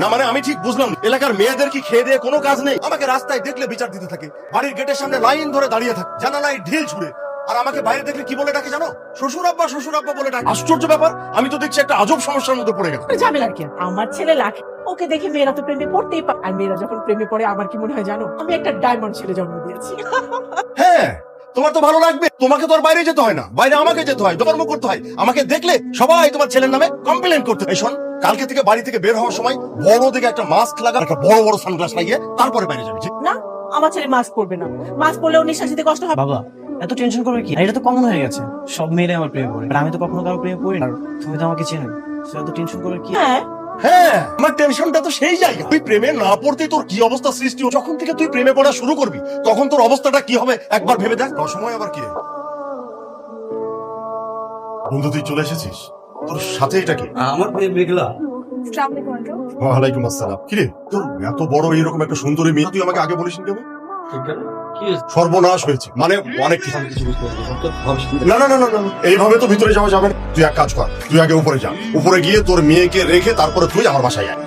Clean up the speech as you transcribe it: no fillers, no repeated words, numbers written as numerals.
না মানে আমি ঠিক বুঝলাম না। এলাকার মেয়েদের কি খেয়ে দিয়ে কোনো কাজ নেই? আমাকে রাস্তায় দেখলে বিচার দিতে থাকে, বাড়ির গেটের সামনে লাইন ধরে দাঁড়িয়ে থাকে, জানালায় ঢিল ছুড়ে, আর আমাকে বাইরে দেখলে কি বলে ডাকে জানো? শ্বশুর আব্বা বলে ডাকে। আশ্চর্য ব্যাপার, আমি তো দেখছি একটা আজব সমস্যার মধ্যে পড়ে গেলাম। ঝামেলা কি? আমার ছেলে লাখে, ওকে দেখে মেয়েরা তো প্রেমে পড়তেই পারে। আর মেয়েরা যখন প্রেমে পড়ে আমার কি মনে হয় জানো? আমি একটা ডায়মন্ড ছেলে জন্ম দিয়েছি। হ্যাঁ, তোমার তো ভালো লাগবে। তোমাকে তো আর বাইরে যেতে হয় না, বাইরে আমাকে যেতে হয়, ধর্ম করতে হয়। আমাকে দেখলে সবাই তোমার ছেলের নামে কমপ্লেন করতে হয়। শোন, কালকে থেকে বাড়ি থেকে বের হওয়ার সময় বড় দিকে একটা মাস্ক লাগা, একটা বড় বড় সানগ্লাস লাগিয়ে তারপরে বাইরে যাবি। না, আমার ছেলে মাস্ক পরবে না। মাস্ক পরলে ওর নিঃশ্বাস নিতে কষ্ট হবে। বাবা এত টেনশন করবে কি? আর এটা তো কমন হয়ে গেছে, সব মেয়েরাই আমার প্রেমে পড়ে। আর আমি তো কখনো কারো প্রেমে পড়ি না। আর তুমি তো আমাকে চেনো, এত টেনশন করবে কি? হ্যাঁ, হ্যাঁ, আমার টেনশনটা তো সেই জায়গা। তুই প্রেমে না পড়তে তোর কি অবস্থা সৃষ্টি হয়। যখন থেকে তুই প্রেমে পড়া শুরু করবি তখন তোর অবস্থাটা কি হবে একবার ভেবে দেখ। সময় আবার কি রে? বন্ধু তুই চলে এসেছিস, তোর সাথে এটা কি? আমার মেঘলা। ওয়ালাইকুম আসসালাম। কিরে, তোর এত বড় এইরকম একটা সুন্দরী মেয়ে তুই আমাকে আগে বলিস কেন? সর্বনাশ হয়েছে, মানে অনেক কিছু। না না না না না, এইভাবে তো ভিতরে যাওয়া যাবে না। তুই এক কাজ কর, তুই আগে উপরে যা, উপরে গিয়ে তোর মেয়েকে রেখে তারপরে তুই আমার বাসায় আয়।